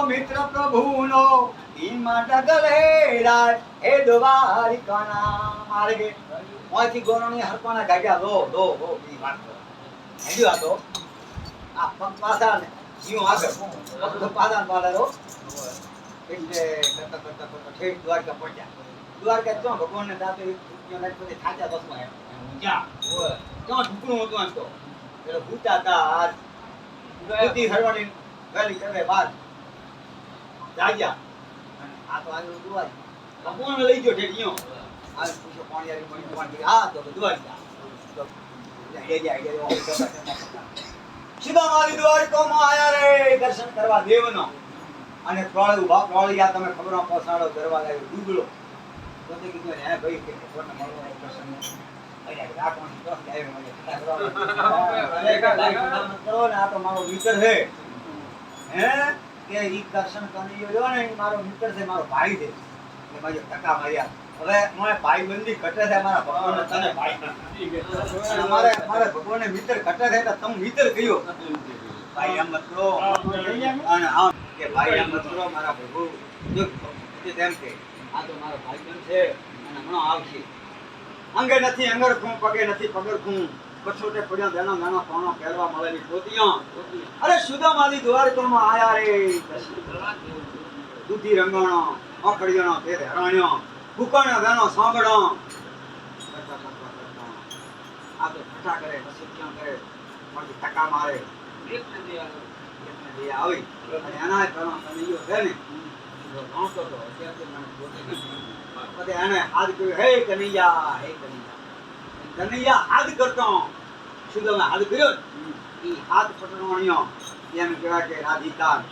મિત્ર પ્રભુનો ઈમાં ડગલેલા એ દ્વારિકાના માર્ગે મોથી ગોરણી હરપાના ગાડ્યા લો ઈ વાત હેજો આ તો આ પગ પાછા ને જીવ આગળ પગ પાછા પાડેલો એટલે કરતા ઠેઠ દ્વારકા પહોંચ્યા દ્વારકા તો ભગવાનને દાતો એક રૂપિયો નાખ પછી થાચા બસમાં ઊંચા ક્યાં ઢુકણું હતું આમ તો એટલે ભૂતા હતા આ બુદ્ધિ હરવાની ગાલી કરે બાદ જાગ્યા આ તો આગળ દુઆ ભગવાન લઈ ગયો ઠેઠિયો આ પૂછો પાણીયારી મણી પાણી આ તો દ્વારકા સીધા મારી દ્વારકામાં આયા રે દર્શન કરવા દેવનો અને પ્રળિયા તમે ખબર પહોંચાડો દરવાજા આવ્યો ડૂબલો તો તે કીધું હે ભાઈ કે કોને મળવાનો દર્શન અરે આ કોણ તો આવ્યો મને કરો ને આ તો મારો મિત્ર છે હે કે ઈ દર્શન કરી ગયો ને મારો મિત્ર છે મારો ભાઈ છે એટલે મારે ટકા માર્યા હવે મને ભાઈ બંધી ઘટે છે મારા ભગવાનને તને ભાઈ મારે ભગવાનને મિત્ર ઘટે છે એટલે તમે મિત્ર કયો ભાઈ એમ મત કરો અને આ કે ભાઈ એમ મત કરો મારા પ્રભુ જો તેમ કે આ તો મારો ભાઈ બન છે અને હમણાં આવશે અંગે નથી અંગરખું પગે નથી પગરખું કછોટે પડ્યો દેનો નાનો સોનો પહેરવા મળેલી પોતિયા અરે સુદામાની દ્વારકામાં આયા રે દૂધી રંગણો ઓખડિયાનો તે હરાણ્યો ફૂકણો દેનો સાંભળો આ તો ઠઠા કરે પછી ક્યાં કરે પછી ટકા મારે એક ને આવી અને એના પ્રમાણ કનૈયો છે ને નહોતો તો અત્યારે મને પોતે પછી એને હાથ કર્યો હે કનૈયા હાથ કરતો સુદામે હાથ કર્યો ઈ હાથ પટણવાણીઓ એમ કહેવાય કે રાધિકા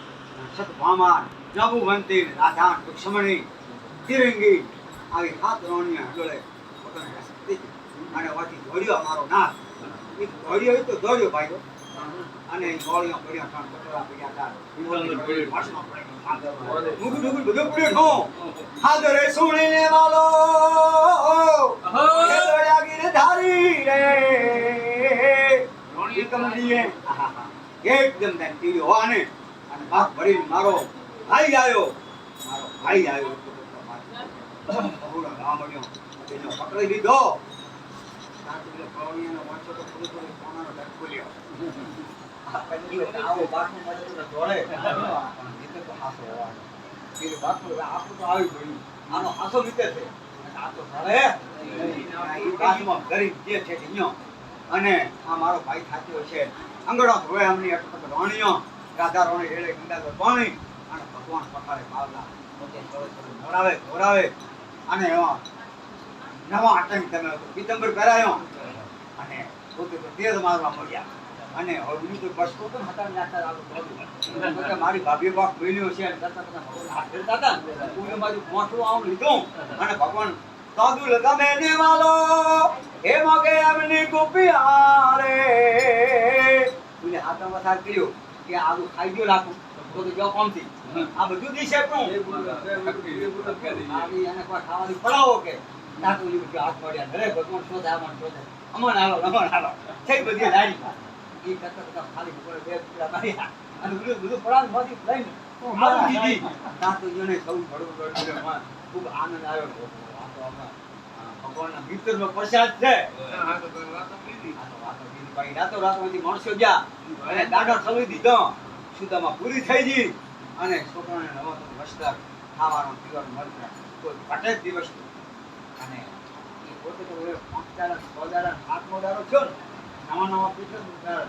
સતભામા જાબુવંતી રાધા ક્ષમણી તિરંગી આવી હાથ રોણીયા જોડે પોતાને શક્તિ અને વાથી દોડ્યો મારો નાથ ઈ દોડ્યો તો દોડ્યો ભાઈઓ અને ગોળીઓ પડ્યો ત્રણ કટોરા પડ્યા હતા વાસમાં પડ્યો મુગું બધું પડ્યો હાદરે સુણીને વાલો હે દોડ્યા ગિરધારી રે રોણી કમલીએ એકદમ તેમ ટીવી હોવાને અને બાપ ભરી મારો ભાઈ આવ્યો બહુનો ગામ મળ્યો તેનો પકડી લીધો તાતુલે પવણીનો વાંચો તો પૂરો સોનાનો ડક ખોલ્યો આવો બાપનો મજે તો દોડે પણ જીતે તો હાસો હોવાનો કે બાપનો આપું તો આવી ગયું આનો હાસો નીકળે છે આ તો ભલે ઈ બાજુમાં ગરીબ જે છે ઈયો અને આ મારો ભાઈ થાક્યો છે અંગડો ધોય અમની અટક રોણીઓ રાધા રોણી રેડે ગંગાધર પાણી અને ભગવાન પખાડે પાવલા પોતે ઘોરાવે અને નવા આતંક તમે પીતંબર કરાયો અને પોતે તો તેજ મારવા મળ્યા અને હવે તો બસતો તો હતા નાતા આગળ તો મારી ભાભી બાપ બોલ્યો છે અને કરતા ભગવાન હાથ ફેરતા હતા કોઈ મારું મોટું આવું લીધું અને ભગવાન સાધુ લગામે ને વાલો હે મગે એમની ગોપિયા રે તુને હાથમાં સાથ કર્યો કે આવું ખાઈ ગયો રાખું તો જો કોમથી આ બધું દિશે પણ આવી અને કોઈ ખાવાની પડાવો કે નાતો ઈ કે હાથ પડ્યા ઘરે ભગવાન શોધે અમન હાલો થઈ બધી લાડી ઈ કરતા ખાલી ઉપર બે ટુકડા માર્યા અને બધું પડાવ માંથી લઈને આવું દીધી નાતો જોને સૌ ભડો ખૂબ આનંદ આવ્યો આ તો ભગવાનના મિત્રનો પ્રસાદ છે આ તો વાતો કીધી ભાઈ રાતોમાંથી માણસો ગયા અને દાડો થવી દીધો સુદામાં પૂરી થઈ ગઈ અને છોકરાને નવો વસ્ત્ર ખાવાનો પીવાનો મળતા કોઈ ઘટે જ દિવસ અને એ પોતે તો હવે 5 દાડા 7 દાડો થયો ને નવા પીઠ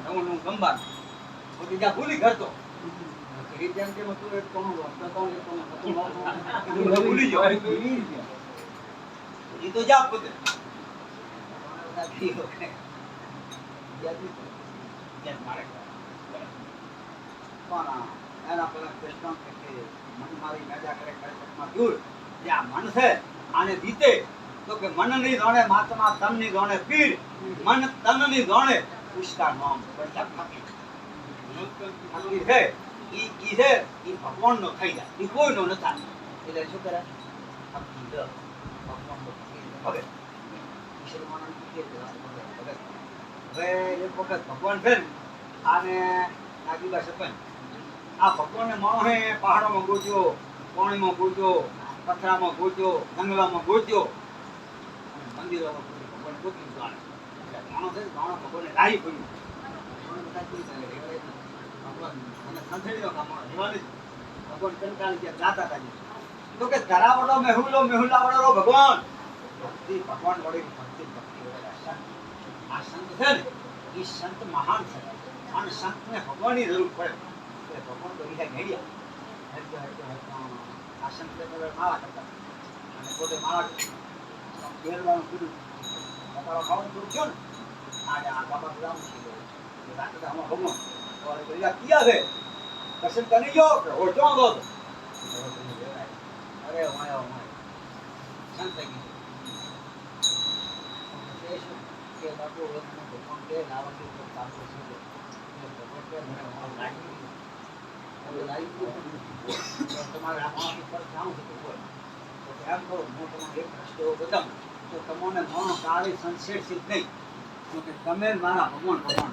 નવું ગંબાર પોતે જ્યાં ભૂલી કરતો રીતેમ કે તું એક કોણ ભૂલી ગયો એ તો જા પોતે એના પેલા કૃષ્ણ કે મન મારી મેજા કરે દૂર જે આ મન છે આને જીતે તો કે મન ની જાણે મહાત્મા તન ની જાણે પીર મન તન ની જાણે ઉસકા નામ બધા ફકીર છે ઈ છે ઈ ભગવાન નો થઈ જાય ઈ કોઈ નો નતા એટલે શું કરે ફકીર ભગવાન નો હવે મુસલમાનો કે હવે એક વખત ભગવાન છે આને નાગીબા સરપંચ આ ભગવાનને માણસે પહાડોમાં ગોત્યો, પાણીમાં ગોત્યો, પથરામાં ગોત્યો, જંગલામાં ગોત્યો, મંદિરોમાં ગોત્યો, ભગવાન ગોતી જાણે. એટલે માણસ છે ને, માણસ ભગવાનને રાહી પડ્યું. ભગવાન બધા કેવી રીતે રહેવાય નહીં. ભગવાન મને સંથેડીનો કામ રહેવાની ભગવાન કંટાળી ગયા જાતા હતા. તો કે ધરાવડો મેહુલો મેહુલાવડો ભગવાન ભક્તિ ભગવાન વળી ભક્તિ ભક્તિ વળી સંત. આ સંત છે ને એ સંત મહાન છે અને સંતને ભગવાનની જરૂર પડે. એટલે ભગવાન તો રીહા ઘેડ્યા. આ સંત માળા કરતા અને પોતે માળા પહેરવાનું કીધું. બપારો ખાવાનું પૂરું થયો ને આજે આ બાબા રામ છે રાત્રે આમાં ભગવાન તો ક્યાં છે દર્શન કરી ગયો ઓળખો હતો. અરે વાય વાય સંત કે બાપુ ભગવાન કે લાવતી તો બાપુ છે ભગવાન કે મને લાગી તમારે આ માણસ પર જાણું છે તો એમ કરો હું તમને એક રસ્તો બતાવું તો તમને માણસ કાળી સંશેષ નહીં તો કે તમે મારા ભગવાન ભગવાન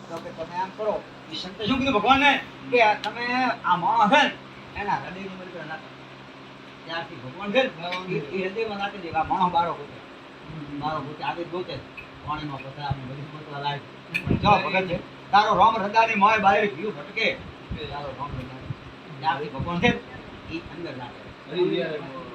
તો કે તમે એમ કરો એ સંતે શું કીધું ભગવાનને કે તમે આ માણસ છે એના હૃદયની મળી નાખો. ત્યારથી ભગવાન છે એ હૃદયમાં નાખી દે. આ માણસ બારો ગોતે આગળ ગોતે પાણીમાં પથરામાં બધી ગોતવા લાગે. જો ભગત છે તારો રામ હૃદયની માય બહાર ઘી ભટકે તારો રામ હૃદય ત્યારથી ભગવાન છે એ અંદર નાખે.